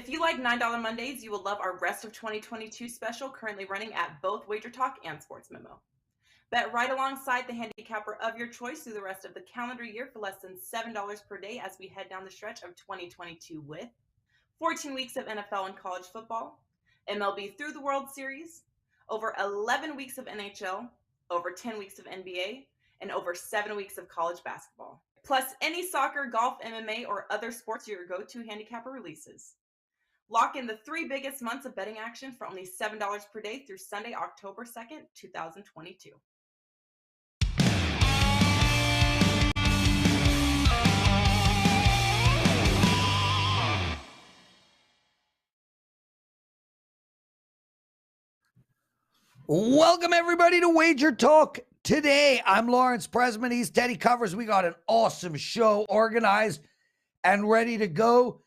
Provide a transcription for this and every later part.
If you like $9 Mondays, you will love our rest of 2022 special currently running at both WagerTalk and Sports Memo. Bet right alongside the handicapper of your choice through the rest of the calendar year for less than $7 per day as we head down the stretch of 2022 with 14 weeks of NFL and college football, MLB through the World Series, over 11 weeks of NHL, over 10 weeks of NBA, and over 7 weeks of college basketball. Plus any soccer, golf, MMA, or other sports your go-to handicapper releases. Lock in the 3 biggest months of betting action for only $7 per day through Sunday, October 2nd, 2022. Welcome, everybody, to Wager Talk Today. I'm Lawrence Presman. He's Teddy Covers. We got an awesome show organized and ready to go.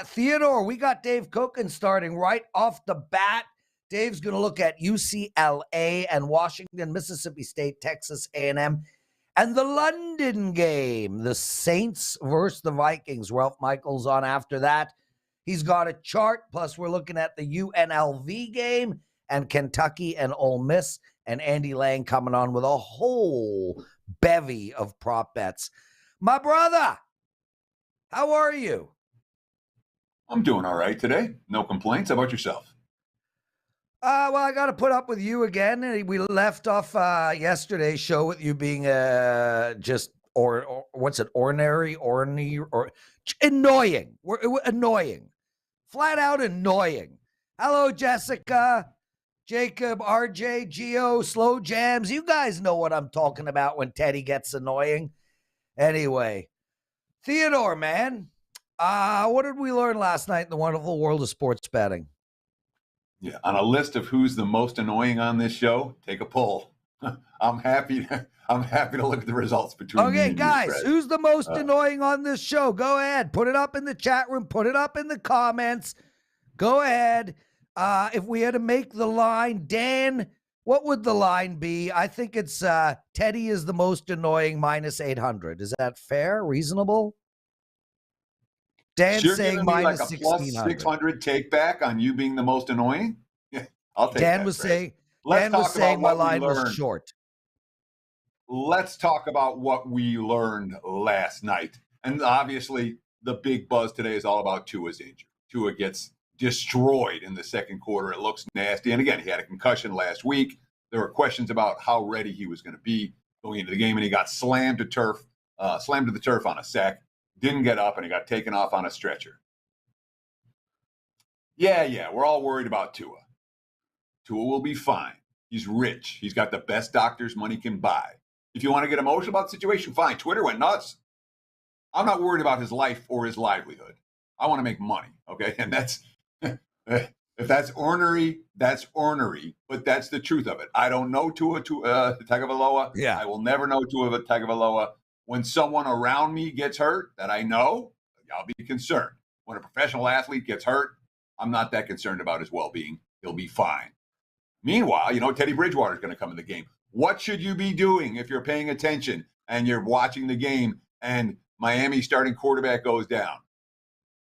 Theodore, we got Dave Cokin starting right off the bat. Dave's going to look at UCLA and Washington, Mississippi State, Texas A&M, and the London game, the Saints versus the Vikings. Ralph Michaels on after that. He's got a chart, plus we're looking at the UNLV game and Kentucky and Ole Miss, and Andy Lang coming on with a whole bevy of prop bets. My brother, how are you? I'm doing all right today. No complaints. How about yourself? Well, I got to put up with you again. We left off yesterday's show with you being what's it? Ornery, or annoying. Annoying. Flat out annoying. Hello, Jessica, Jacob, RJ, Geo, Slow Jams. You guys know what I'm talking about when Teddy gets annoying. Anyway, Theodore, man, what did we learn last night in the wonderful world of sports betting? Yeah, on a list of who's the most annoying on this show, take a poll. I'm happy to look at the results between. Okay, guys, who's the most annoying on this show? Go ahead, put it up in the chat room, put it up in the comments. Go ahead. If we had to make the line, Dan, what would the line be? I think it's Teddy is the most annoying minus 800. Is that fair? Reasonable? Dan's saying minus like a plus 600 take back on you being the most annoying. Yeah, I'll take Dan that. Was saying my line was short. Let's talk about what we learned last night. And obviously, the big buzz today is all about Tua's injury. Tua gets destroyed in the second quarter. It looks nasty. And again, he had a concussion last week. There were questions about how ready he was going to be going into the game, and he got slammed to the turf on a sack. Didn't get up, and he got taken off on a stretcher. Yeah, we're all worried about Tua. Tua will be fine. He's rich. He's got the best doctors money can buy. If you want to get emotional about the situation, fine. Twitter went nuts. I'm not worried about his life or his livelihood. I want to make money, okay? And that's if that's ornery, that's ornery, but that's the truth of it. I don't know Tua Tagovailoa. Yeah. I will never know Tua Tagovailoa. When someone around me gets hurt that I know, I'll be concerned. When a professional athlete gets hurt, I'm not that concerned about his well-being. He'll be fine. Meanwhile, Teddy Bridgewater is going to come in the game. What should you be doing if you're paying attention and you're watching the game and Miami's starting quarterback goes down?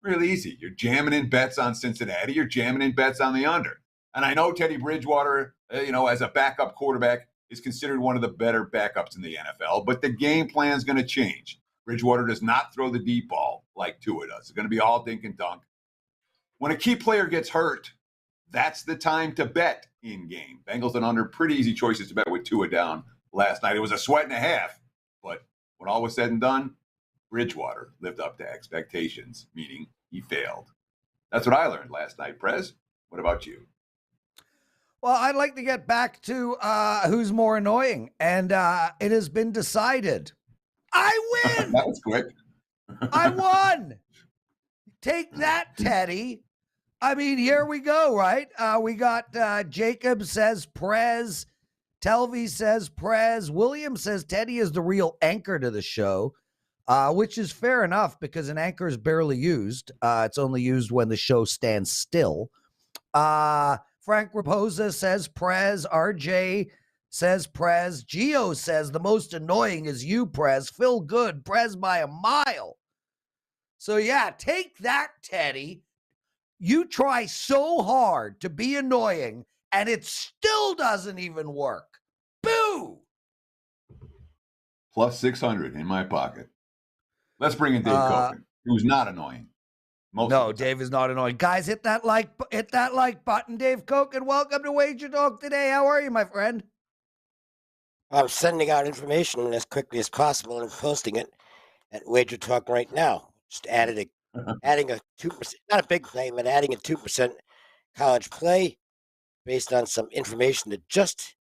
Real easy. You're jamming in bets on Cincinnati. You're jamming in bets on the under. And I know Teddy Bridgewater, as a backup quarterback, is considered one of the better backups in the NFL, but the game plan is going to change. Bridgewater does not throw the deep ball like Tua does. It's going to be all dink and dunk. When a key player gets hurt, that's the time to bet in game. Bengals and under, pretty easy choices to bet with Tua down last night. It was a sweat and a half, but when all was said and done, Bridgewater lived up to expectations, meaning he failed. That's what I learned last night. Prez, what about you? Well, I'd like to get back to who's more annoying, and it has been decided. I win! That was quick. I won! Take that, Teddy. I mean, here we go, right? We got Jacob says Prez, Telvy says Prez, William says Teddy is the real anchor to the show, which is fair enough because an anchor is barely used. It's only used when the show stands still. Frank Raposa says Prez. RJ says Prez. Geo says the most annoying is you, Prez. Phil Good, Prez by a mile. So, yeah, take that, Teddy. You try so hard to be annoying, and it still doesn't even work. Boo! Plus 600 in my pocket. Let's bring in Dave Cokin, who's not annoying. No, Dave is not annoying. Guys, hit that like button. Dave Cokin, welcome to WagerTalk Today. How are you, my friend? I'm sending out information as quickly as possible and posting it at WagerTalk right now. Just adding a 2%, not a big play, but adding a 2% college play based on some information that just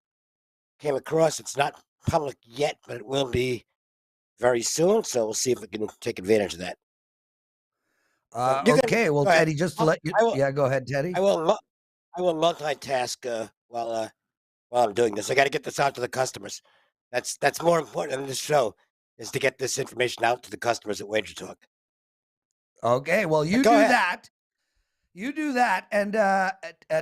came across. It's not public yet, but it will be very soon. So we'll see if we can take advantage of that. Okay, well, Teddy, just to let you, go ahead, Teddy. I will multitask while I'm doing this. I got to get this out to the customers. That's more important than this show, is to get this information out to the customers at WagerTalk. Okay, well, you do that. You do that, and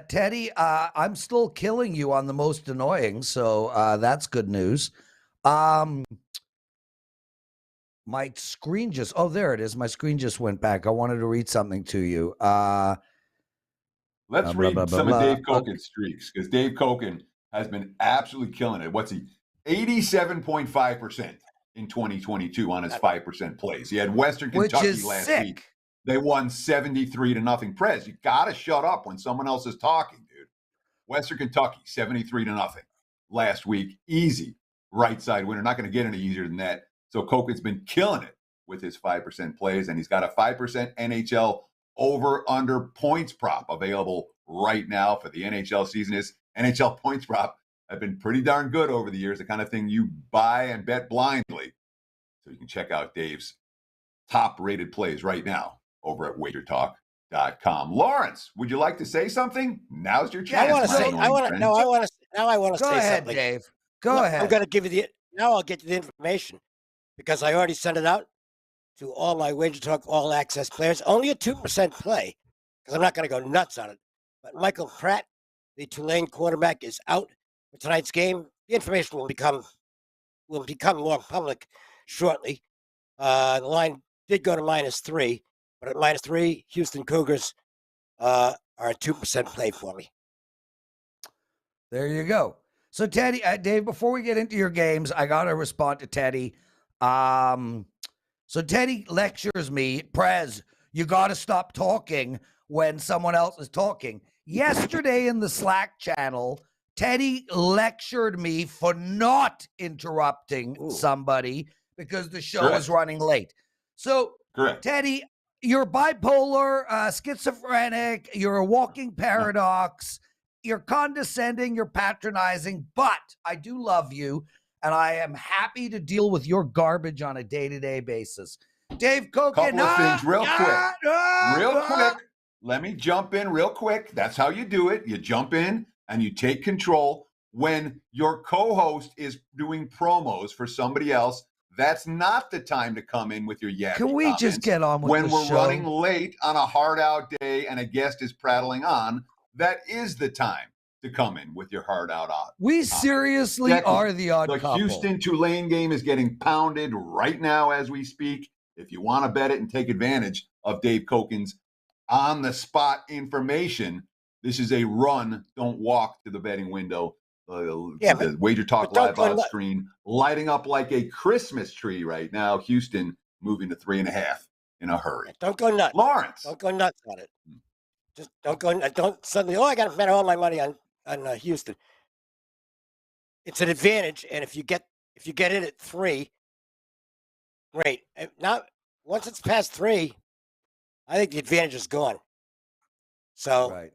Teddy, I'm still killing you on the most annoying, so that's good news. My screen just, there it is. My screen just went back. I wanted to read something to you. Let's read some of Dave Cokin's streaks, because Dave Cokin has been absolutely killing it. What's he? 87.5% in 2022 on his 5% plays. He had Western Kentucky last week. They won 73-0. Prez, you got to shut up when someone else is talking, dude. Western Kentucky, 73-0 last week. Easy right side winner. Not going to get any easier than that. So Cokin's been killing it with his 5% plays, and he's got a 5% NHL over-under points prop available right now for the NHL season. His NHL points prop have been pretty darn good over the years, the kind of thing you buy and bet blindly. So you can check out Dave's top-rated plays right now over at WagerTalk.com. Lawrence, would you like to say something? Now's your chance. I want to say Go ahead, something. Dave. Go ahead. I'm going to give you I'll get you the information, because I already sent it out to all my WagerTalk All Access players. Only a 2% play, because I'm not going to go nuts on it. But Michael Pratt, the Tulane quarterback, is out for tonight's game. The information will become more public shortly. The line did go to -3, but at -3, Houston Cougars are a 2% play for me. There you go. So, Teddy, Dave, before we get into your games, I got to respond to Teddy. So Teddy lectures me, Prez, you got to stop talking when someone else is talking. Yesterday in the Slack channel, Teddy lectured me for not interrupting somebody because the show is running late. So, Teddy, you're bipolar, schizophrenic, you're a walking paradox, you're condescending, you're patronizing, but I do love you, and I am happy to deal with your garbage on a day-to-day basis. Dave Cokin. Couple of things real quick. Let me jump in real quick. That's how you do it. You jump in and you take control. When your co-host is doing promos for somebody else, that's not the time to come in with your yappy Can we comments. just get on with when the we're show? running late on a hard out day and a guest is prattling on, that is the time to come in with your hard out on. We seriously are the odd couple. The Houston-Tulane game is getting pounded right now as we speak. If you want to bet it and take advantage of Dave Cokin's on-the-spot information, this is a run, don't walk to the betting window. The WagerTalk live on screen, lighting up like a Christmas tree right now. Houston moving to 3.5 in a hurry. Don't go nuts. Lawrence. Don't go nuts on it. Just don't suddenly, I got to bet all my money on Houston. It's an advantage, and if you get in at 3, great. Now, once it's past 3, I think the advantage is gone. So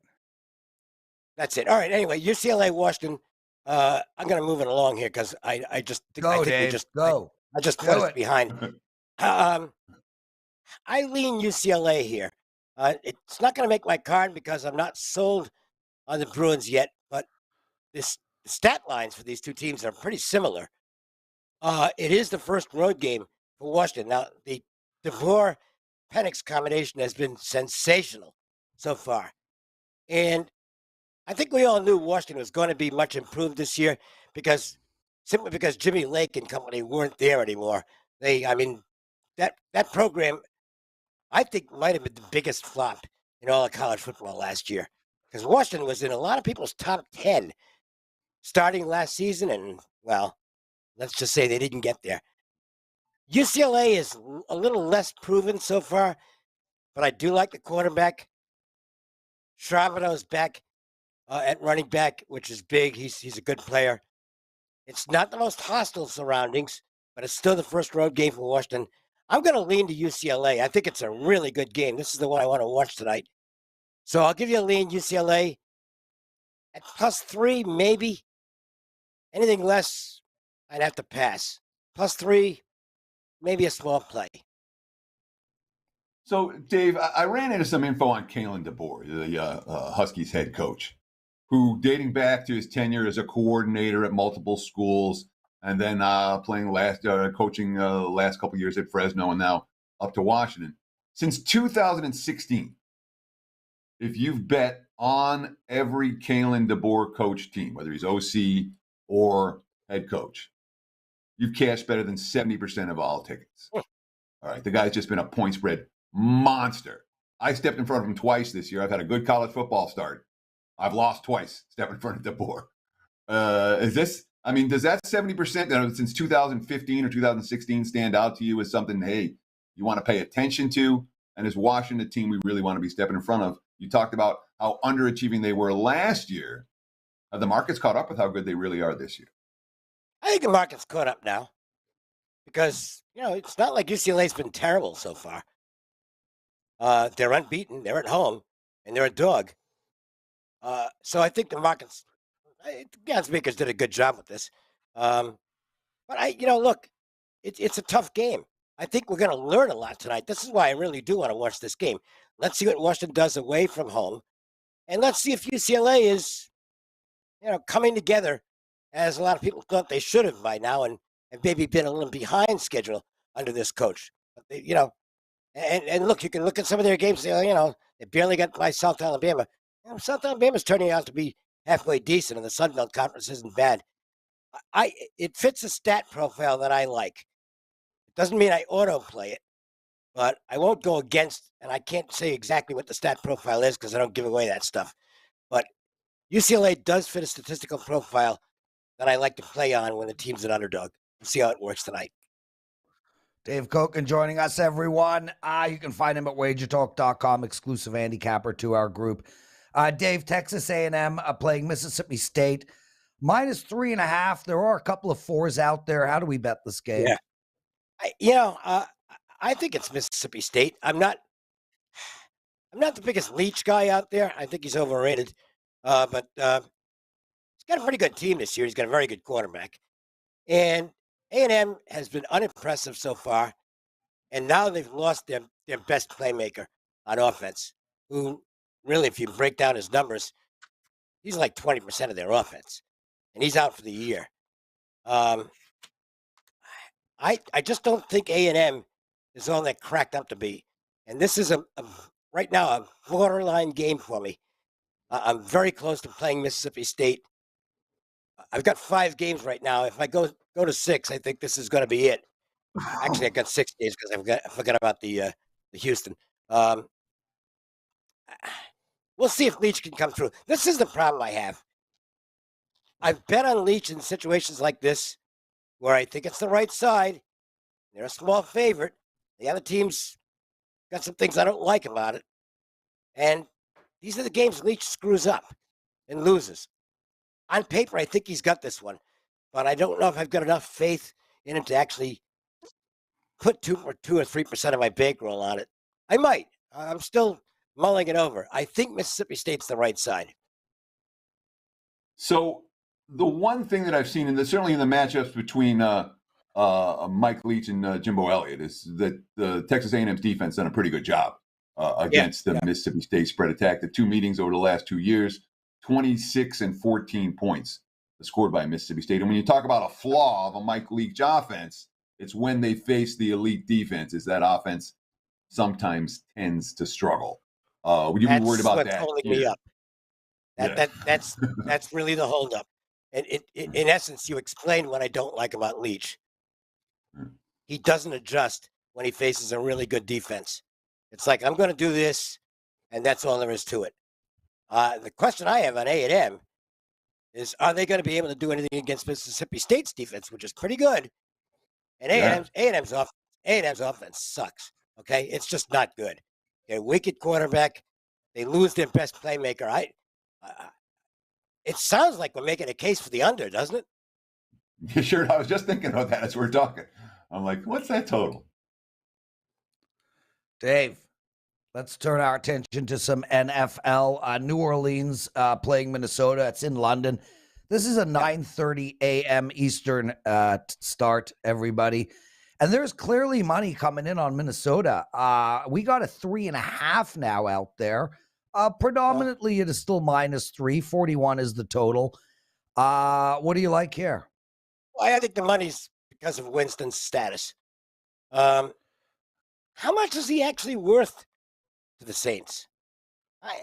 that's it. All right. Anyway, UCLA, Washington. I'm going to move it along here because I just think I just put it behind. I lean UCLA here. It's not going to make my card because I'm not sold on the Bruins yet, but the stat lines for these two teams are pretty similar. It is the first road game for Washington. Now, the DeBoer-Penix combination has been sensational so far. And I think we all knew Washington was going to be much improved this year simply because Jimmy Lake and company weren't there anymore. That program, I think, might have been the biggest flop in all of college football last year. Because Washington was in a lot of people's top 10 starting last season, and, well, let's just say they didn't get there. UCLA is a little less proven so far, but I do like the quarterback. Charbonneau's back at running back, which is big. He's a good player. It's not the most hostile surroundings, but it's still the first road game for Washington. I'm going to lean to UCLA. I think it's a really good game. This is the one I want to watch tonight. So I'll give you a lean UCLA at +3, maybe. Anything less, I'd have to pass. +3, maybe a small play. So, Dave, I ran into some info on Kalen DeBoer, the Huskies head coach, who, dating back to his tenure as a coordinator at multiple schools, and then coaching the last couple of years at Fresno, and now up to Washington. Since 2016, if you've bet on every Kalen DeBoer coach team, whether he's OC or head coach, you've cashed better than 70% of all tickets. All right, the guy's just been a point spread monster. I stepped in front of him twice this year. I've had a good college football start. I've lost twice, stepping in front of DeBoer. Does that 70% since 2015 or 2016 stand out to you as something, hey, you want to pay attention to? And is Washington a team we really want to be stepping in front of? You talked about how underachieving they were last year. Have the market's caught up with how good they really are this year? I think the market's caught up now because, it's not like UCLA's been terrible so far. They're unbeaten, they're at home, and they're a dog. So I think the market's Makers did a good job with this. But look, it's a tough game. I think we're going to learn a lot tonight. This is why I really do want to watch this game. Let's see what Washington does away from home. And let's see if UCLA is, coming together as a lot of people thought they should have by now and maybe been a little behind schedule under this coach. But they, and look, you can look at some of their games, they barely got by South Alabama. South Alabama's turning out to be halfway decent, and the Sun Belt Conference isn't bad. It fits a stat profile that I like. It doesn't mean I auto-play it, but I won't go against, and I can't say exactly what the stat profile is because I don't give away that stuff. But UCLA does fit a statistical profile that I like to play on when the team's an underdog. We'll see how it works tonight. Dave Cokin joining us, everyone. You can find him at WagerTalk.com, exclusive handicapper to our group. Dave, Texas A&M playing Mississippi State, -3.5. There are a couple of 4s out there. How do we bet this game? Yeah, I think it's Mississippi State. I'm not the biggest Leach guy out there. I think he's overrated. But he's got a pretty good team this year. He's got a very good quarterback. And A&M has been unimpressive so far. And now they've lost their best playmaker on offense, who really, if you break down his numbers, he's like 20% of their offense. And he's out for the year. I just don't think A&M is all that cracked up to be. And this is right now a borderline game for me. I'm very close to playing Mississippi State. I've got 5 games right now. If I go to 6, I think this is going to be it. Actually, I've got 6 games because I forgot about the Houston. We'll see if Leach can come through. This is the problem I have. I've bet on Leach in situations like this where I think it's the right side. They're a small favorite. The other team's got some things I don't like about it. And these are the games Leach screws up and loses. On paper, I think he's got this one. But I don't know if I've got enough faith in him to actually put 2 or 3% of my bankroll on it. I might. I'm still mulling it over. I think Mississippi State's the right side. So the one thing that I've seen, and certainly in the matchups between Mike Leach and Jimbo Elliott, is that the Texas A&M's defense done a pretty good job against the Mississippi State spread attack. The 2 meetings over the last 2 years, 26 and 14 points scored by Mississippi State. And when you talk about a flaw of a Mike Leach offense, it's when they face the elite defenses that offense sometimes tends to struggle. Would you be worried about that? That's what's holding me up. That's really the holdup. And in essence, you explained what I don't like about Leach. He doesn't adjust when he faces a really good defense. It's like, I'm going to do this, and that's all there is to it. The question I have on A&M is, are they going to be able to do anything against Mississippi State's defense, which is pretty good? And A&M's offense sucks. Okay, it's just not good. They're weak at quarterback. They lose their best playmaker. It sounds like we're making a case for the under, doesn't it? You sure? I was just thinking about that as we're talking. I'm like, what's that total? Dave, let's turn our attention to some NFL. New Orleans playing Minnesota. It's in London. This is a 9:30 a.m. Eastern start, everybody. And there's clearly money coming in on Minnesota. We got a 3.5 now out there. Predominantly, it is still -3. 41 is the total. What do you like here? Well, I think the money's because of Winston's status. How much is he actually worth to the Saints? I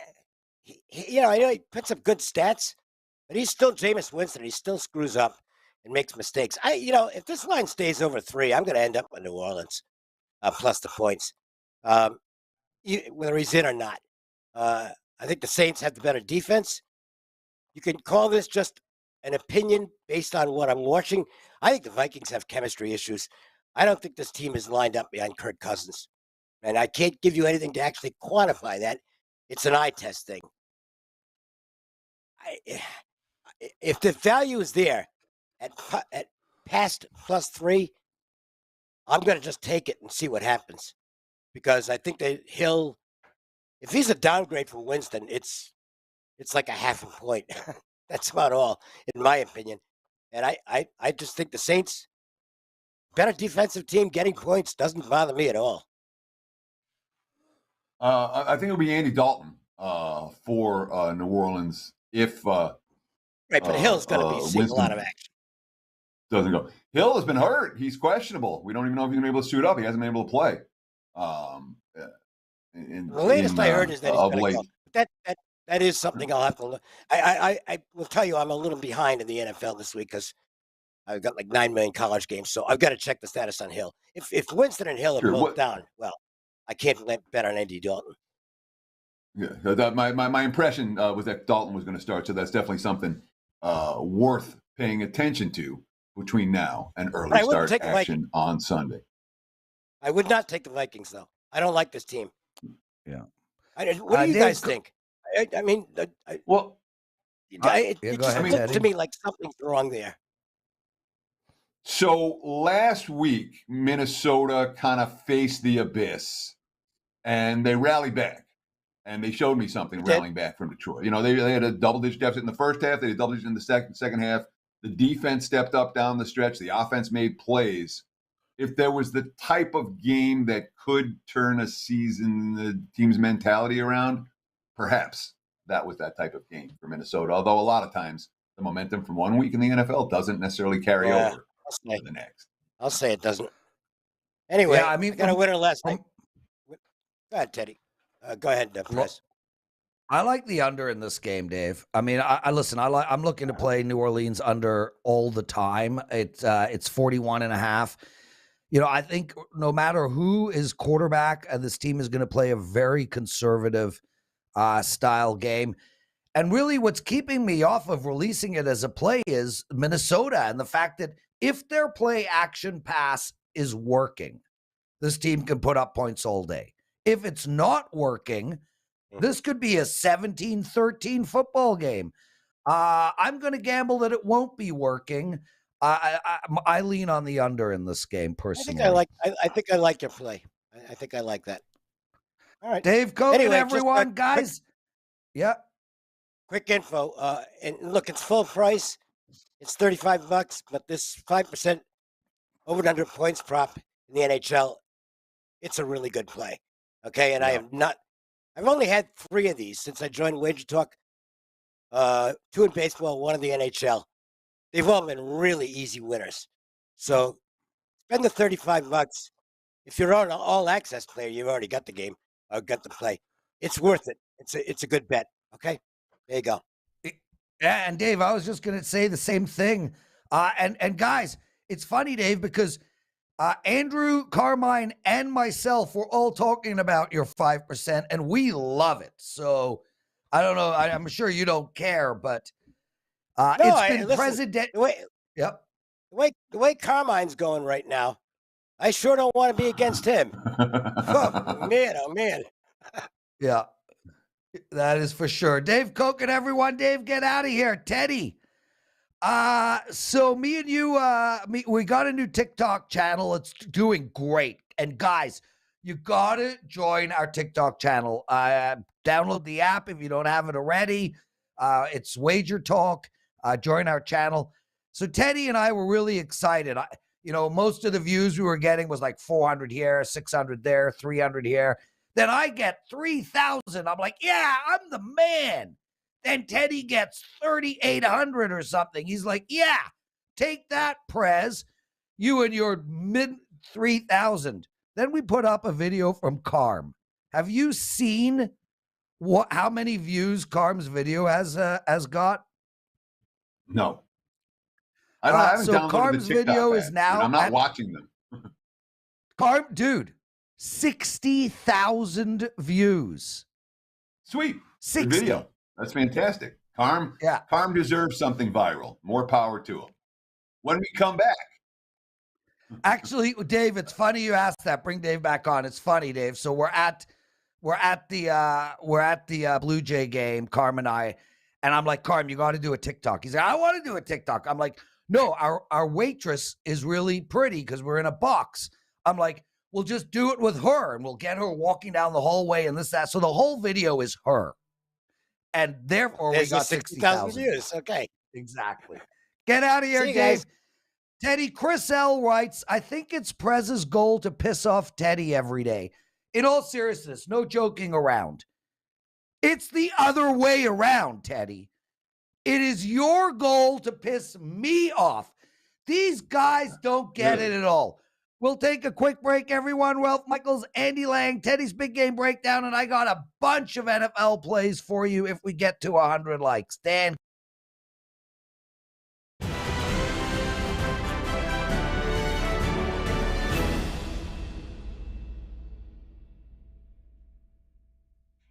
know he puts up good stats, but he's still Jameis Winston. He still screws up and makes mistakes. If this line stays over 3, I'm going to end up with New Orleans plus the points, whether he's in or not. I think the Saints have the better defense. You can call this just an opinion based on what I'm watching. I think the Vikings have chemistry issues. I don't think this team is lined up behind Kirk Cousins. And I can't give you anything to actually quantify that. It's an eye test thing. If the value is there at past +3, I'm going to just take it and see what happens. Because I think that Hill, if he's a downgrade from Winston, it's like a half a point. That's about all, in my opinion. And I just think the Saints, better defensive team, getting points doesn't bother me at all. I think it'll be Andy Dalton for New Orleans if right, but Hill's going to be seeing a lot of action. Doesn't go. Hill has been hurt. He's questionable. We don't even know if he's going to be able to suit up. He hasn't been able to play. The latest I heard is that he's going to go. That is something I'll have to look. I will tell you I'm a little behind in the NFL this week because I've got like 9 million college games, so I've got to check the status on Hill. If Winston and Hill are both down, well, I can't bet on Andy Dalton. Yeah, my impression was that Dalton was going to start, so that's definitely something worth paying attention to between now and early start action on Sunday. I would not take the Vikings, though. I don't like this team. Yeah. What do you guys think? I mean, it just looks to me like something's wrong there. So last week, Minnesota kind of faced the abyss, and they rallied back. And they showed me something rallying back from Detroit. They had a double-digit deficit in the first half. They had a double-digit in the second half. The defense stepped up down the stretch. The offense made plays. If there was the type of game that could turn the team's mentality around, perhaps that was that type of game for Minnesota. Although a lot of times the momentum from one week in the NFL doesn't necessarily carry over to the next. I'll say it doesn't. Anyway, I got a winner last night. Go ahead, Teddy. Go ahead, Prez. I like the under in this game, Dave. I mean, I'm looking to play New Orleans under all the time. It's 41.5. I think no matter who is quarterback, this team is going to play a very conservative style game. And really what's keeping me off of releasing it as a play is Minnesota and the fact that if their play action pass is working, this team can put up points all day. If it's not working, this could be a 17-13 football game. I'm going to gamble that it won't be working. I lean on the under in this game personally. I think I like your play. I think I like that. All right, Dave Cokin, everyone, guys. Quick info. And look, it's full price. It's $35, but this 5% over and under points prop in the NHL, it's a really good play. Okay, and I've only had 3 of these since I joined WagerTalk. 2 in baseball, 1 in the NHL. They've all been really easy winners. So spend the $35. If you're an all-access player, you've already got the game or got the play. It's worth it. It's a good bet. Okay, there you go. Yeah, and Dave, I was just going to say the same thing. And guys, it's funny, Dave, because Andrew, Carmine, and myself were all talking about your 5%, and we love it. So I don't know. I'm sure you don't care, but it's been listen, president. Yep. The way Carmine's going right now, I sure don't want to be against him. Oh man. Yeah, that is for sure. Dave Cokin, everyone. Dave, get out of here. Teddy. So me and you, we got a new TikTok channel. It's doing great. And guys, you gotta join our TikTok channel. Download the app if you don't have it already. It's WagerTalk. Join our channel. So Teddy and I were really excited. Most of the views we were getting was like 400 here, 600 there, 300 here. Then I get 3,000. I'm like, yeah, I'm the man. Then Teddy gets 3,800 or something. He's like, yeah, take that, Prez. You and your mid 3,000. Then we put up a video from Carm. Have you seen how many views Carm's video has got? No. I haven't so downloaded Carm's the TikTok video app, is now. I'm not watching them. Carm, dude, 60,000 views. Sweet. 60. Good video. That's fantastic. Carm deserves something viral. More power to him. When we come back. Actually, Dave, it's funny you asked that. Bring Dave back on. It's funny, Dave. So we're at the Blue Jay game, Carm and I, and I'm like, Carm, you got to do a TikTok. He's like, I want to do a TikTok. I'm like, no, our waitress is really pretty because we're in a box. I'm like, we'll just do it with her and we'll get her walking down the hallway and this, that. So the whole video is her. And therefore we got 60,000 views. Okay. Exactly. Get out of here, See you Dave. guys. Teddy, Chris L. writes, I think it's Prez's goal to piss off Teddy every day. In all seriousness, no joking around. It's the other way around, Teddy. It is your goal to piss me off. These guys don't get it at all. We'll take a quick break, everyone. Ralph Michaels, Andy Lang, Teddy's Big Game Breakdown, and I got a bunch of NFL plays for you if we get to 100 likes. Dan.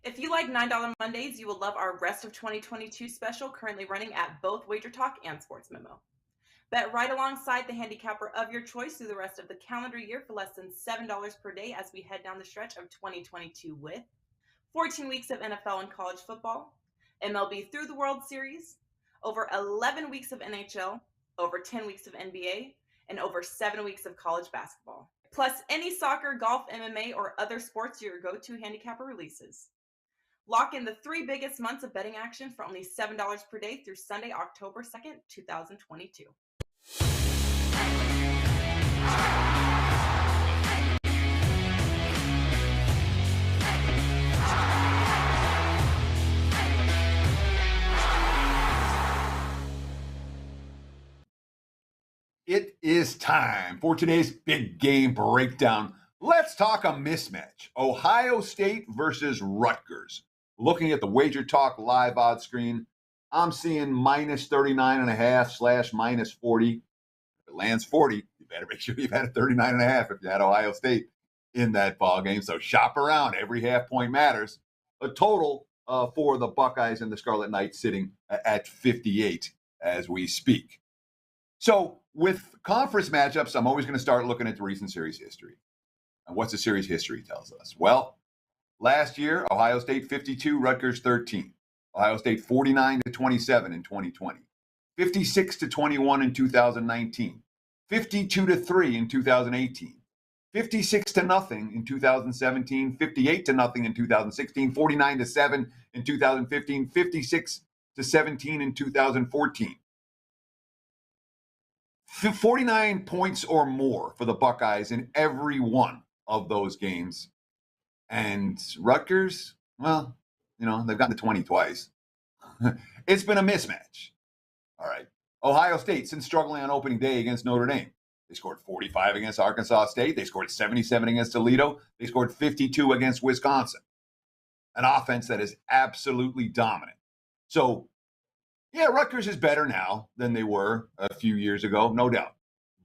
If you like $9 Mondays, you will love our Rest of 2022 special currently running at both WagerTalk and Sports Memo. Bet right alongside the handicapper of your choice through the rest of the calendar year for less than $7 per day as we head down the stretch of 2022 with 14 weeks of NFL and college football, MLB through the World Series, over 11 weeks of NHL, over 10 weeks of NBA, and over 7 weeks of college basketball. Plus any soccer, golf, MMA, or other sports your go-to handicapper releases. Lock in the 3 biggest months of betting action for only $7 per day through Sunday, October 2nd, 2022. It is time for today's big game breakdown. Let's talk a mismatch. Ohio State versus Rutgers. Looking at the WagerTalk live odds screen, I'm seeing minus 39.5 / minus 40. If it lands 40, you better make sure you've had a 39.5 if you had Ohio State in that ball game. So shop around. Every half point matters. A total for the Buckeyes and the Scarlet Knights sitting at 58 as we speak. So with conference matchups, I'm always going to start looking at the recent series history. And what's the series history tells us? Well, last year, Ohio State 52, Rutgers 13. Ohio State 49-27 in 2020. 56-21 in 2019. 52-3 in 2018. 56-0 in 2017. 58-0 in 2016. 49-7 in 2015. 56-17 in 2014. 49 points or more for the Buckeyes in every one of those games. And Rutgers, well, they've gotten to 20 twice. It's been a mismatch. All right. Ohio State, since struggling on opening day against Notre Dame, they scored 45 against Arkansas State. They scored 77 against Toledo. They scored 52 against Wisconsin. An offense that is absolutely dominant. So, yeah, Rutgers is better now than they were a few years ago, no doubt.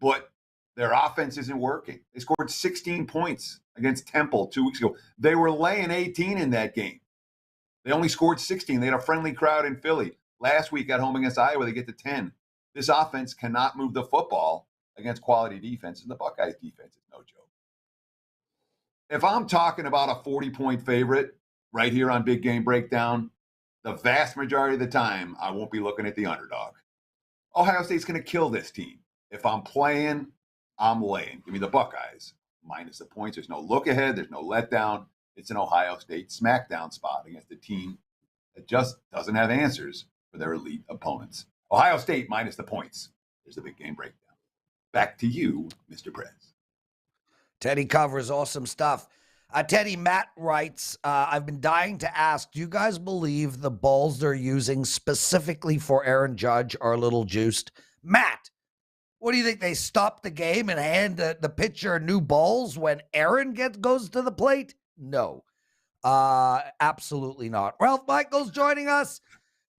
But Their offense isn't working. They scored 16 points against Temple 2 weeks ago. They were laying 18 in that game. They only scored 16. They had a friendly crowd in Philly. Last week at home against Iowa, they get to 10. This offense cannot move the football against quality defense, and the Buckeyes defense is no joke. If I'm talking about a 40-point favorite right here on Big Game Breakdown, the vast majority of the time, I won't be looking at the underdog. Ohio State's going to kill this team. If I'm playing, I'm laying. Give me the Buckeyes minus the points. There's no look ahead. There's no letdown. It's an Ohio State smackdown spot against a team that just doesn't have answers for their elite opponents. Ohio State minus the points. There's the Big Game Breakdown. Back to you, Mr. Prez. Teddy covers awesome stuff. Teddy, Matt writes, I've been dying to ask, do you guys believe the balls they're using specifically for Aaron Judge are a little juiced? Matt, what do you think? They stop the game and hand the pitcher new balls when Aaron goes to the plate? No, absolutely not. Ralph Michaels joining us.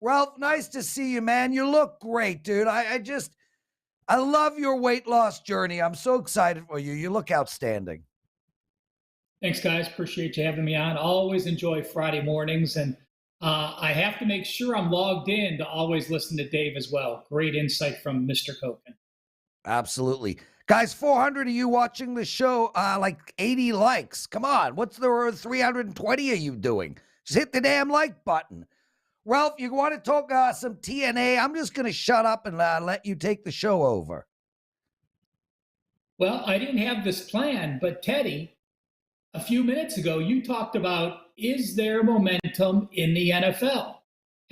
Ralph, nice to see you, man. You look great, dude. I love your weight loss journey. I'm so excited for you. You look outstanding. Thanks, guys. Appreciate you having me on. Always enjoy Friday mornings, and I have to make sure I'm logged in to always listen to Dave as well. Great insight from Mr. Cokin. Absolutely. Guys, 400 of you watching the show, like 80 likes. Come on. What's the 320 of you doing? Just hit the damn like button. Ralph, you want to talk some TNA? I'm just going to shut up and let you take the show over. Well, I didn't have this plan, but Teddy, a few minutes ago, you talked about, is there momentum in the NFL?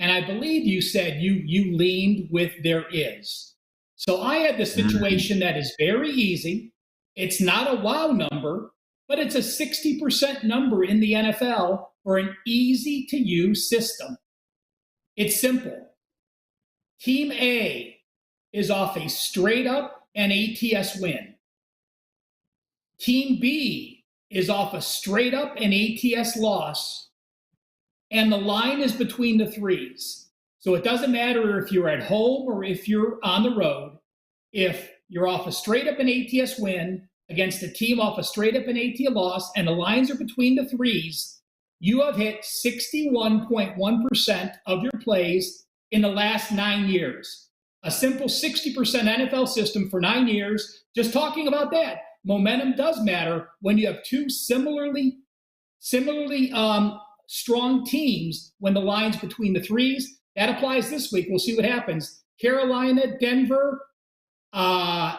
And I believe you said you leaned with there is. So I had the situation that is very easy. It's not a wow number, but it's a 60% number in the NFL for an easy to use system. It's simple. Team A is off a straight up and ATS win. Team B is off a straight up and ATS loss. And the line is between the threes. So it doesn't matter if you're at home or if you're on the road. If you're off a straight up and ATS win against a team off a straight up and ATS loss, and the lines are between the threes, you have hit 61.1% of your plays in the last 9 years. A simple 60% NFL system for 9 years. Just talking about that. Momentum does matter when you have two similarly strong teams when the line's between the threes. That applies this week. We'll see what happens. Carolina, Denver, the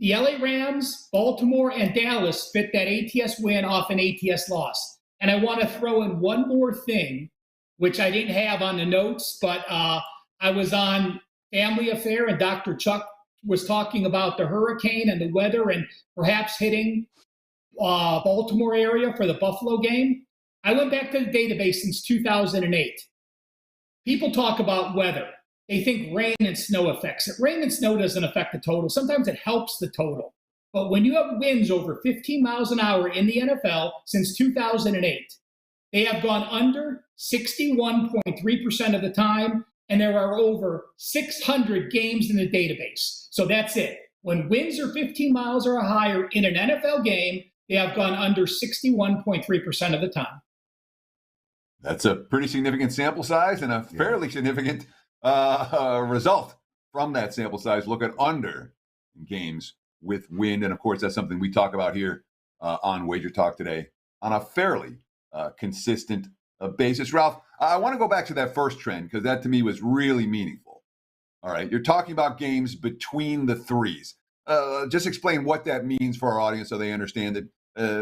LA Rams, Baltimore, and Dallas fit that ATS win off an ATS loss. And I want to throw in one more thing, which I didn't have on the notes, but I was on Family Affair, and Dr. Chuck was talking about the hurricane and the weather and perhaps hitting Baltimore area for the Buffalo game. I went back to the database since 2008. People talk about weather. They think rain and snow affects it. Rain and snow doesn't affect the total. Sometimes it helps the total. But when you have winds over 15 miles an hour in the NFL since 2008, they have gone under 61.3% of the time, and there are over 600 games in the database. So that's it. When winds are 15 miles or higher in an NFL game, they have gone under 61.3% of the time. That's a pretty significant sample size and a fairly significant result from that sample size. Look at under games with wind. And of course, that's something we talk about here on Wager Talk Today on a fairly consistent basis. Ralph, I want to go back to that first trend because that to me was really meaningful. All right. You're talking about games between the threes. Just explain what that means for our audience so they understand that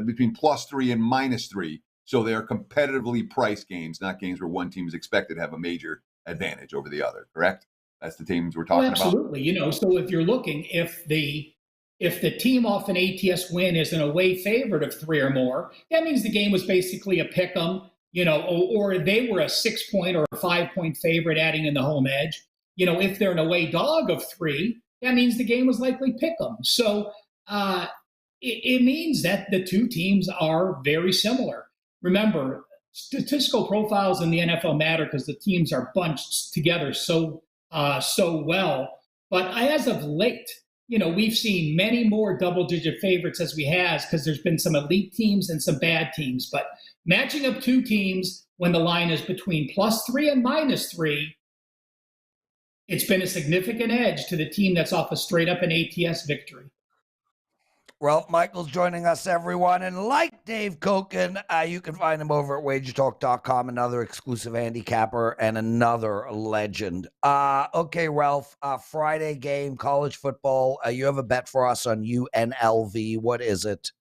between +3 and -3. So they are competitively priced games, not games where one team is expected to have a major advantage over the other, correct? That's the teams we're talking about. Absolutely. So if you're looking, if the team off an ATS win is an away favorite of 3 or more, that means the game was basically a pick 'em, or they were a 6-point or a 5-point favorite adding in the home edge. If they're an away dog of 3, that means the game was likely pick 'em. So it means that the two teams are very similar. Remember, statistical profiles in the NFL matter because the teams are bunched together so well. But as of late, we've seen many more double-digit favorites as we has because there's been some elite teams and some bad teams. But matching up two teams when the line is between +3 and -3, it's been a significant edge to the team that's off a straight-up and ATS victory. Ralph Michaels joining us, everyone. And like Dave Cokin, you can find him over at WagerTalk.com, another exclusive handicapper and another legend. Okay, Ralph, Friday game, college football. You have a bet for us on UNLV. What is it?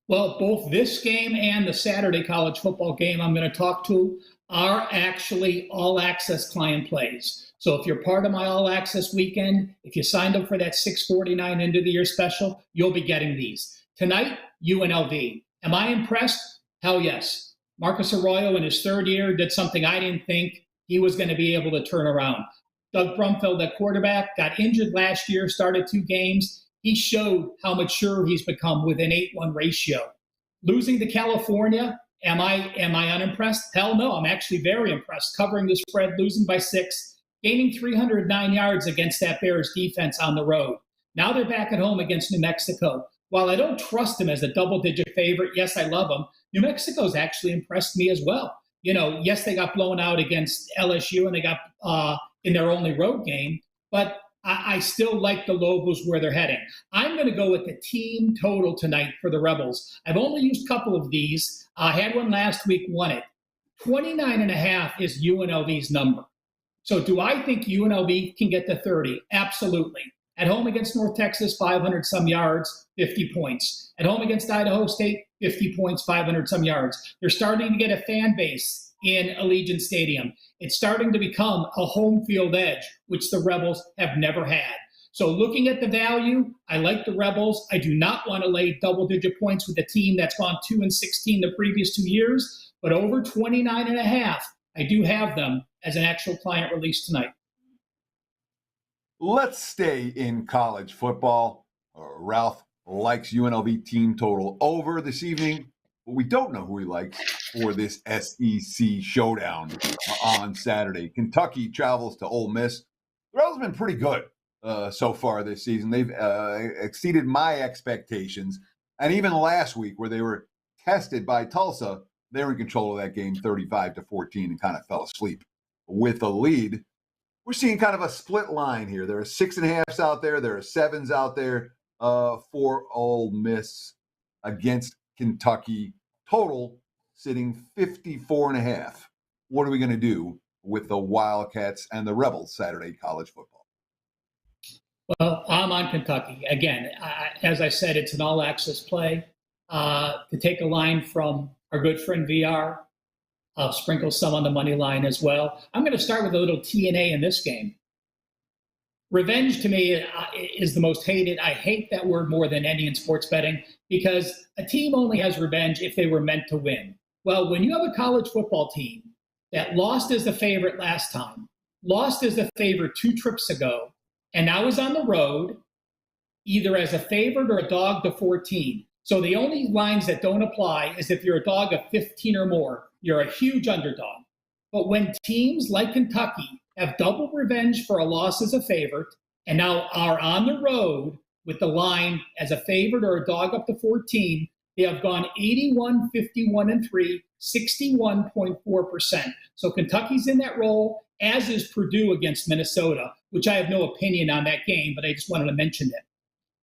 Well, both this game and the Saturday college football game I'm going to talk to are actually all-access client plays. So if you're part of my all-access weekend, if you signed up for that $649 end of the year special, you'll be getting these. Tonight, UNLV. Am I impressed? Hell yes. Marcus Arroyo in his third year did something I didn't think he was going to be able to turn around. Doug Brumfield at quarterback got injured last year, started 2 games. He showed how mature he's become with an 8-1 ratio. Losing to California, am I unimpressed? Hell no, I'm actually very impressed. Covering the spread, losing by 6, gaining 309 yards against that Bears defense on the road. Now they're back at home against New Mexico. While I don't trust them as a double-digit favorite, yes, I love them, New Mexico's actually impressed me as well. Yes, they got blown out against LSU and they got in their only road game, but I still like the Lobos where they're heading. I'm going to go with the team total tonight for the Rebels. I've only used a couple of these. I had one last week, won it. 29.5 is UNLV's number. So do I think UNLV can get to 30? Absolutely. At home against North Texas, 500 some yards, 50 points. At home against Idaho State, 50 points, 500 some yards. They're starting to get a fan base in Allegiant Stadium. It's starting to become a home field edge, which the Rebels have never had. So looking at the value, I like the Rebels. I do not want to lay double-digit points with a team that's gone 2-16 the previous 2 years, but over 29.5, I do have them as an actual client release tonight. Let's stay in college football. Ralph likes UNLV team total over this evening, but we don't know who he likes for this SEC showdown on Saturday. Kentucky travels to Ole Miss. The Rebels have been pretty good so far this season. They've exceeded my expectations. And even last week where they were tested by Tulsa, they were in control of that game 35-14 and kind of fell asleep with the lead. We're seeing kind of a split line here. There are 6.5s out there. There are 7s out there for Ole Miss against Kentucky. Total sitting 54.5. What are we going to do with the Wildcats and the Rebels Saturday college football? Well, I'm on Kentucky. Again, as I said, it's an all-access play. To take a line from our good friend VR, I'll sprinkle some on the money line as well. I'm going to start with a little TNA in this game. Revenge to me is the most hated. I hate that word more than any in sports betting because a team only has revenge if they were meant to win. Well, when you have a college football team that lost as the favorite last time, lost as the favorite 2 trips ago, and now is on the road, either as a favorite or a dog to 14. So the only lines that don't apply is if you're a dog of 15 or more, you're a huge underdog. But when teams like Kentucky have double revenge for a loss as a favorite and now are on the road with the line as a favorite or a dog up to 14, they have gone 81, 51, and 3, 61.4%. So Kentucky's in that role, as is Purdue against Minnesota, which I have no opinion on that game, but I just wanted to mention it.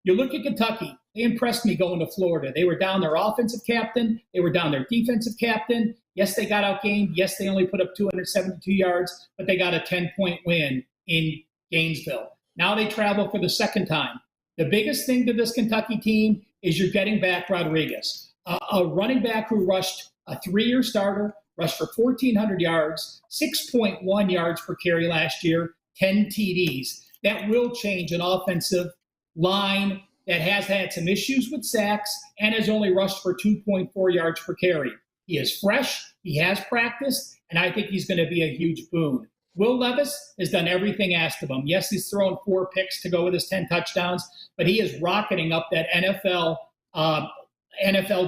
You look at Kentucky, they impressed me going to Florida. They were down their offensive captain. They were down their defensive captain. Yes, they got outgained. Yes, they only put up 272 yards, but they got a 10-point win in Gainesville. Now they travel for the second time. The biggest thing to this Kentucky team is you're getting back Rodriguez, a running back who rushed a 3-year starter, rushed for 1,400 yards, 6.1 yards per carry last year, 10 TDs. That will change an offensive line that has had some issues with sacks and has only rushed for 2.4 yards per carry. He is fresh, he has practiced, and I think he's going to be a huge boon. Will Levis has done everything asked of him. Yes, he's thrown 4 picks to go with his 10 touchdowns, but he is rocketing up that NFL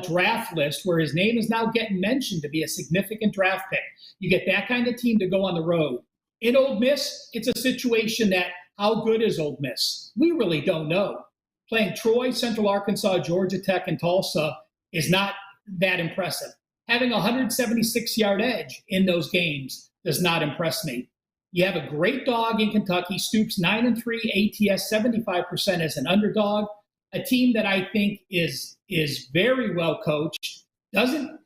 draft list where his name is now getting mentioned to be a significant draft pick. You get that kind of team to go on the road. In Ole Miss, it's a situation that how good is Ole Miss? We really don't know. Playing Troy, Central Arkansas, Georgia Tech, and Tulsa is not that impressive. Having a 176-yard edge in those games does not impress me. You have a great dog in Kentucky, Stoops 9-3, ATS 75% as an underdog. A team that I think is very well coached, doesn't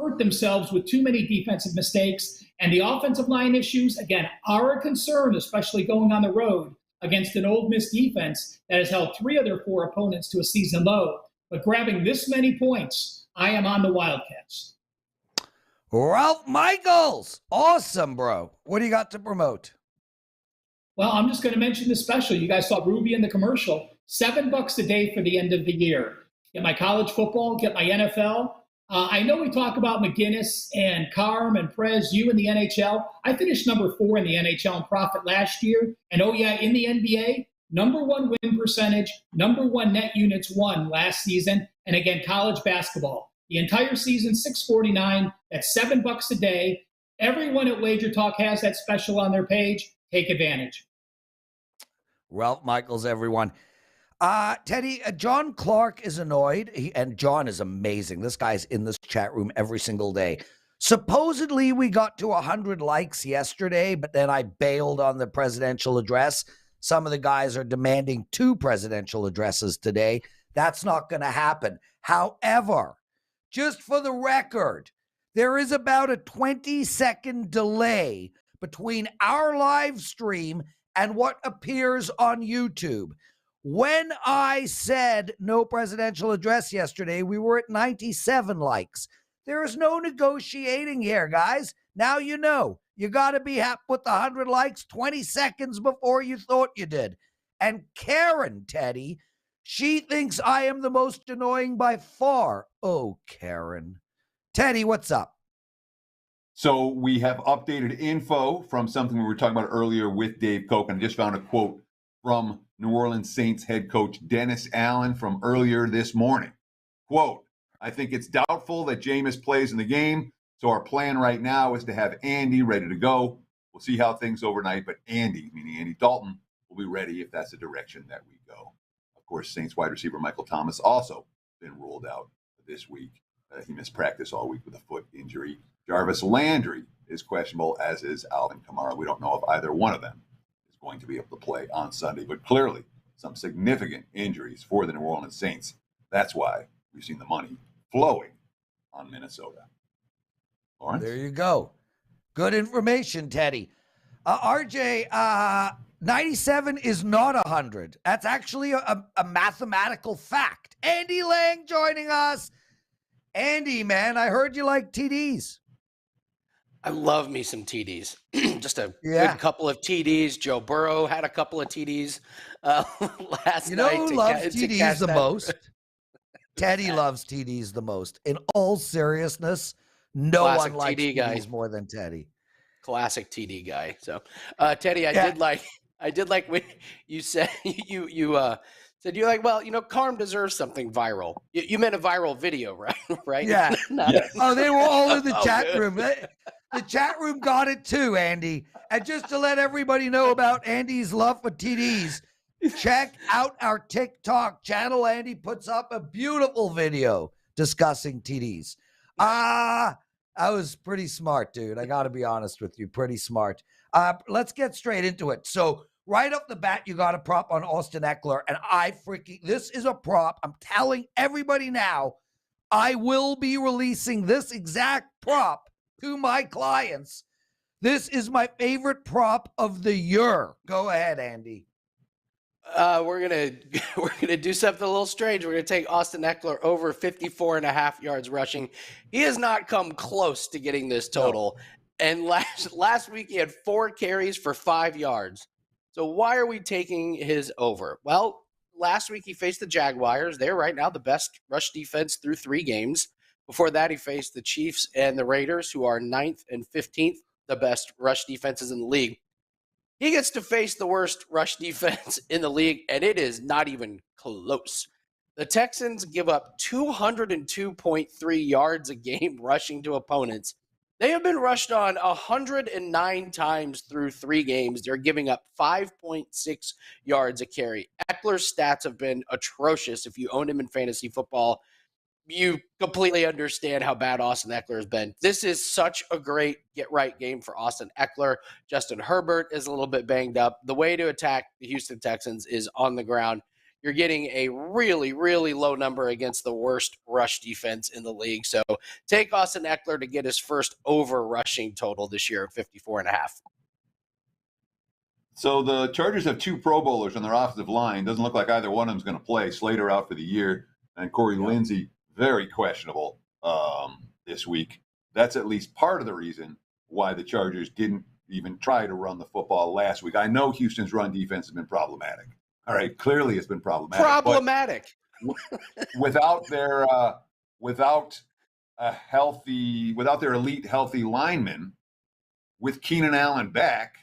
hurt themselves with too many defensive mistakes, and the offensive line issues, again, are a concern, especially going on the road against an Ole Miss defense that has held 3 of their 4 opponents to a season low. But grabbing this many points, I am on the Wildcats. Ralph Michaels. Awesome, bro. What do you got to promote? Well, I'm just going to mention the special. You guys saw Ruby in the commercial. $7 a day for the end of the year. Get my college football, get my NFL. I know we talk about McGinnis and Carm and Prez, you in the NHL. I finished number 4 in the NHL in profit last year. And oh yeah, in the NBA, number 1 win percentage, number 1 net units won last season. And again, college basketball. The entire season, $649. That's $7 a day. Everyone at WagerTalk has that special on their page. Take advantage. Ralph Michaels, everyone. Teddy, John Clark is annoyed, and John is amazing. This guy's in this chat room every single day. Supposedly, we got to 100 likes yesterday, but then I bailed on the presidential address. Some of the guys are demanding 2 presidential addresses today. That's not going to happen. However, just for the record, there is about a 20-second delay between our live stream and what appears on YouTube. When I said no presidential address yesterday, we were at 97 likes. There is no negotiating here, guys. Now you know. You got to be happy with the 100 likes 20 seconds before you thought you did. And Karen, Teddy, she thinks I am the most annoying by far. Oh, Karen. Teddy, what's up? So we have updated info from something we were talking about earlier with Dave Cokin. I just found a quote from New Orleans Saints head coach Dennis Allen from earlier this morning. Quote, I think it's doubtful that Jameis plays in the game, so our plan right now is to have Andy ready to go. We'll see how things overnight, but Andy, meaning Andy Dalton, will be ready if that's the direction that we go. Of course, Saints wide receiver Michael Thomas also been ruled out this week. He missed practice all week with a foot injury. Jarvis Landry is questionable, as is Alvin Kamara. We don't know if either one of them is going to be able to play on Sunday, but clearly some significant injuries for the New Orleans Saints. That's why we've seen the money flowing on Minnesota. Lawrence? There you go. Good information, Teddy. RJ, 97 is not 100. That's actually a mathematical fact. Andy Lang joining us. Andy, man, I heard you like TDs. I love me some TDs. Just a good couple of TDs. Joe Burrow had a couple of TDs last night. You know who loves TDs the most? Teddy loves TDs the most. In all seriousness, no Classic one likes TD TDs guy. more than Teddy. Classic TD guy. So, Teddy, I did like when you said said you're like, well, Carm deserves something viral. You meant a viral video, right? Right? Yeah. Yes. Oh, they were all in the Oh, chat good. room. The chat room got it too, Andy. And just to let everybody know about Andy's love for TDs, check out our TikTok channel. Andy puts up a beautiful video discussing TDs. I was pretty smart, dude. I got to be honest with you. Pretty smart. Let's get straight into it. So right off the bat, you got a prop on Austin Eckler. And this is a prop. I'm telling everybody now, I will be releasing this exact prop to my clients. This is my favorite prop of the year. Go ahead, Andy. We're gonna do something a little strange. We're gonna take Austin Eckler over 54.5 yards rushing. He has not come close to getting this total. No. And last week he had 4 carries for 5 yards. So why are we taking his over? Well, last week he faced the Jaguars. They're right now the best rush defense through 3 games. Before that, he faced the Chiefs and the Raiders, who are 9th and 15th, the best rush defenses in the league. He gets to face the worst rush defense in the league, and it is not even close. The Texans give up 202.3 yards a game rushing to opponents. They have been rushed on 109 times through 3 games. They're giving up 5.6 yards a carry. Eckler's stats have been atrocious. If you own him in fantasy football, you completely understand how bad Austin Eckler has been. This is such a great get-right game for Austin Eckler. Justin Herbert is a little bit banged up. The way to attack the Houston Texans is on the ground. You're getting a really, really low number against the worst rush defense in the league. So take Austin Eckler to get his first over rushing total this year of 54.5. So the Chargers have 2 Pro Bowlers on their offensive line. Doesn't look like either one of them is going to play. Slater out for the year, and Corey Lindsey very questionable this week. That's at least part of the reason why the Chargers didn't even try to run the football last week. I know Houston's run defense has been problematic. All right, clearly it's been problematic. Without their elite healthy linemen, with Keenan Allen back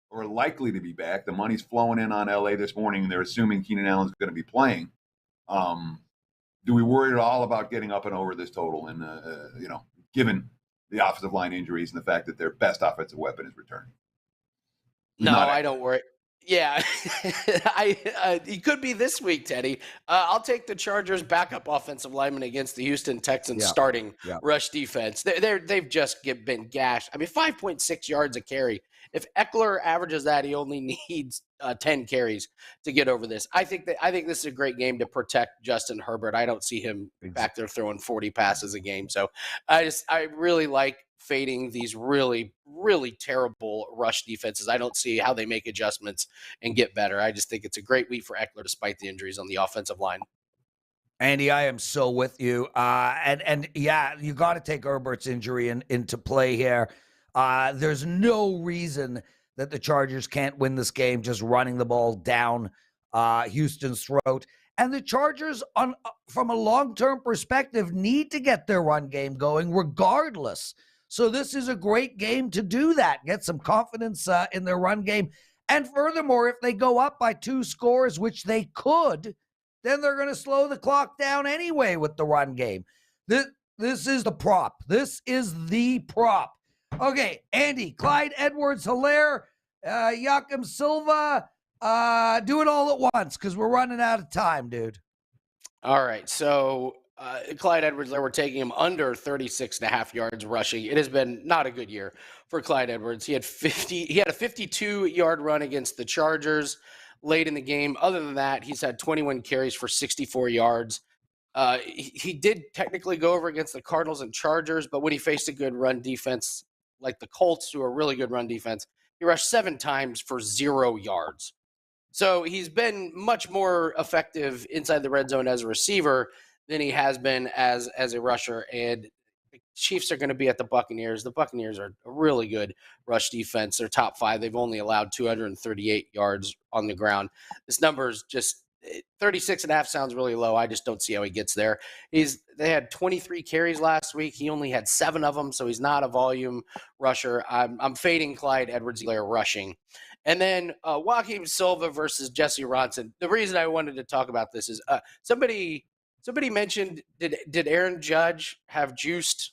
or likely to be back, the money's flowing in on LA this morning, and they're assuming Keenan Allen's going to be playing. Do we worry at all about getting up and over this total? And given the offensive line injuries and the fact that their best offensive weapon is returning. No, I don't worry. Yeah, it could be this week, Teddy. I'll take the Chargers' backup offensive lineman against the Houston Texans starting rush defense. They've just been gashed. I mean, 5.6 yards a carry. If Eckler averages that, he only needs 10 carries to get over this. I think this is a great game to protect Justin Herbert. I don't see him back there throwing 40 passes a game. So I really like fading these really, really terrible rush defenses. I don't see how they make adjustments and get better. I just think it's a great week for Eckler despite the injuries on the offensive line. Andy, I am so with you. And yeah, you got to take Herbert's injury into play here. There's no reason that the Chargers can't win this game just running the ball down Houston's throat. And the Chargers, from a long-term perspective, need to get their run game going regardless. So this is a great game to do that, get some confidence in their run game. And furthermore, if they go up by 2 scores, which they could, then they're going to slow the clock down anyway with the run game. This is the prop. This is the prop. Okay, Andy, Clyde Edwards-Helaire, Joachim Silva, do it all at once because we're running out of time, dude. All right, so Clyde Edwards-Helaire, we're taking him under 36.5 yards rushing. It has been not a good year for Clyde Edwards. He had a 52-yard run against the Chargers late in the game. Other than that, he's had 21 carries for 64 yards. He did technically go over against the Cardinals and Chargers, but when he faced a good run defense like the Colts, who are a really good run defense, he rushed 7 times for 0 yards. So he's been much more effective inside the red zone as a receiver than he has been as a rusher. And the Chiefs are going to be at the Buccaneers. The Buccaneers are a really good rush defense. They're top 5. They've only allowed 238 yards on the ground. This number is just 36.5 sounds really low. I just don't see how he gets there. They had 23 carries last week. He only had 7 of them, so he's not a volume rusher. I'm fading Clyde Edwards-Helaire rushing. And then Joaquin Silva versus Jesse Ronson. The reason I wanted to talk about this is somebody mentioned, did Aaron Judge have juiced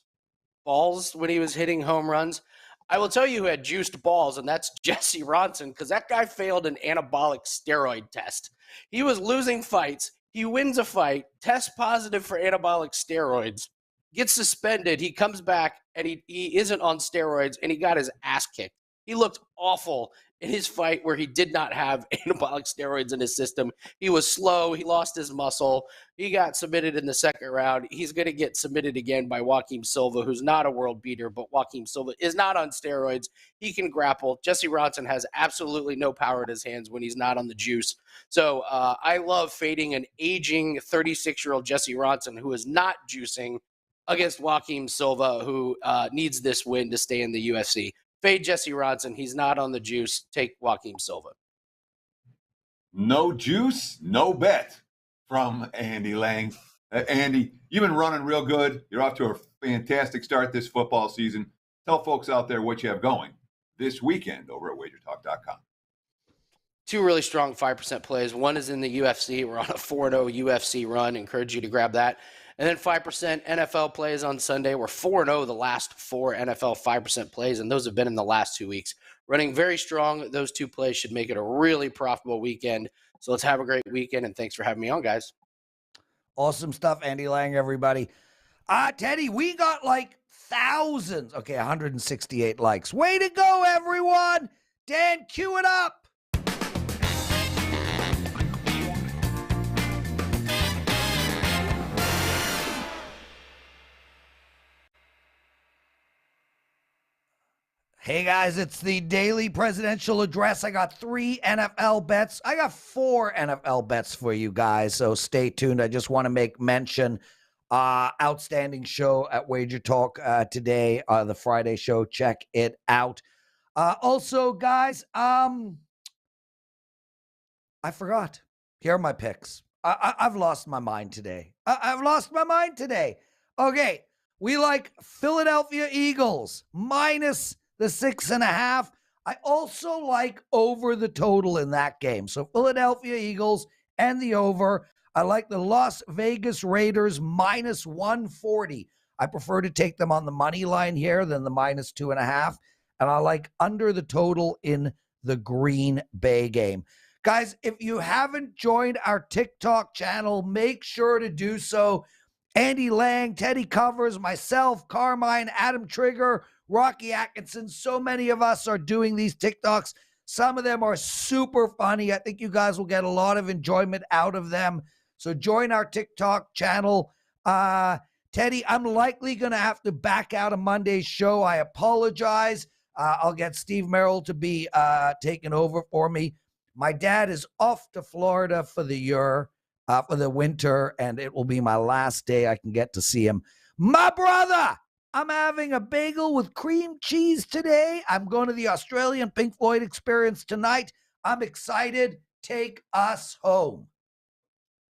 balls when he was hitting home runs? I will tell you who had juiced balls, and that's Jesse Ronson, because that guy failed an anabolic steroid test. He was losing fights. He wins a fight, tests positive for anabolic steroids, gets suspended. He comes back, and he isn't on steroids, and he got his ass kicked. He looked awful in his fight where he did not have anabolic steroids in his system. He was slow. He lost his muscle. He got submitted in the second round. He's going to get submitted again by Joaquin Silva, who's not a world beater, but Joaquin Silva is not on steroids. He can grapple. Jesse Ronson has absolutely no power in his hands when he's not on the juice. So I love fading an aging 36-year-old Jesse Ronson who is not juicing against Joaquin Silva, who needs this win to stay in the UFC. Fade Jesse Ronson. He's not on the juice. Take Joaquin Silva. No juice, no bet from Andy Lang. Andy, you've been running real good. You're off to a fantastic start this football season. Tell folks out there what you have going this weekend over at WagerTalk.com. 2 really strong 5% plays. One is in the UFC. We're on a 4-0 UFC run. Encourage you to grab that. And then 5% NFL plays on Sunday. We're 4-0 the last 4 NFL 5% plays, and those have been in the last 2 weeks. Running very strong. Those 2 plays should make it a really profitable weekend. So let's have a great weekend, and thanks for having me on, guys. Awesome stuff, Andy Lang, everybody. Teddy, we got like thousands. Okay, 168 likes. Way to go, everyone. Dan, cue it up. Hey guys, it's the daily presidential address. I got 3 NFL bets. I got 4 NFL bets for you guys, so stay tuned. I just want to make mention, outstanding show at Wager Talk today, the Friday show. Check it out. Also, guys, I forgot. Here are my picks. I've lost my mind today. I've lost my mind today. Okay, we like Philadelphia Eagles minus the 6.5. I also like over the total in that game. So Philadelphia Eagles and the over. I like the Las Vegas Raiders minus 140. I prefer to take them on the money line here than the minus 2.5. And I like under the total in the Green Bay game. Guys, if you haven't joined our TikTok channel, make sure to do so. Andy Lang, Teddy Covers, myself, Carmine, Adam Trigger, Rocky Atkinson. So many of us are doing these TikToks. Some of them are super funny. I think you guys will get a lot of enjoyment out of them. So join our TikTok channel. Teddy, I'm likely going to have to back out of Monday's show. I apologize. I'll get Steve Merrill to be taking over for me. My dad is off to Florida for the year, for the winter, and it will be my last day I can get to see him. My brother, I'm having a bagel with cream cheese today. I'm going to the Australian Pink Floyd experience tonight. I'm excited. Take us home.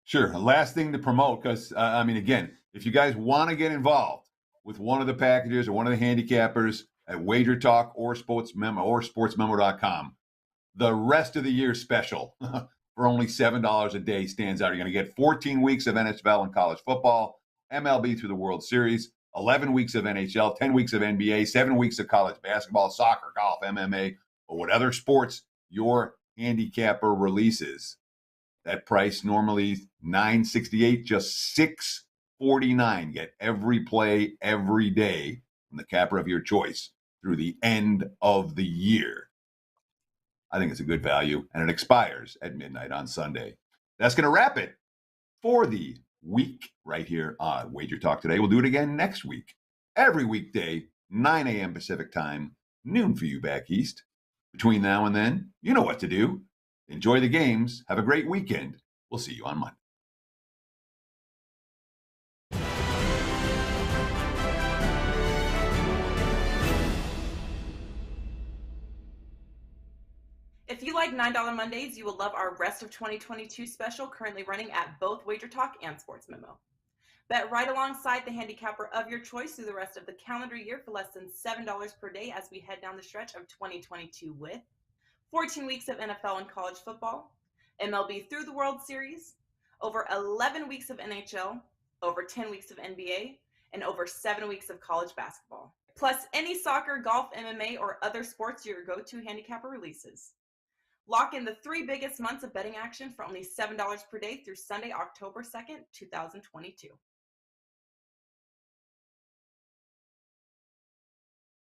Sure. Last thing to promote, because, again, if you guys want to get involved with one of the packages or one of the handicappers at WagerTalk or sportsmemo.com, the rest of the year special for only $7 a day stands out. You're going to get 14 weeks of NFL and college football, MLB through the World Series, 11 weeks of NHL, 10 weeks of NBA, 7 weeks of college basketball, soccer, golf, MMA, or what other sports your handicapper releases. That price normally $9.68, just $6.49. Get every play every day from the capper of your choice through the end of the year. I think it's a good value, and it expires at midnight on Sunday. That's going to wrap it for the week right here on Wager Talk Today. We'll do it again next week. Every weekday, 9 a.m. Pacific time, noon for you back east. Between now and then, you know what to do. Enjoy the games. Have a great weekend. We'll see you on Monday. If you like $9 Mondays, you will love our Rest of 2022 special currently running at both WagerTalk and Sports Memo. Bet right alongside the handicapper of your choice through the rest of the calendar year for less than $7 per day as we head down the stretch of 2022 with 14 weeks of NFL and college football, MLB through the World Series, over 11 weeks of NHL, over 10 weeks of NBA, and over 7 weeks of college basketball. Plus any soccer, golf, MMA, or other sports your go-to handicapper releases. Lock in the 3 biggest months of betting action for only $7 per day through Sunday, October 2nd, 2022.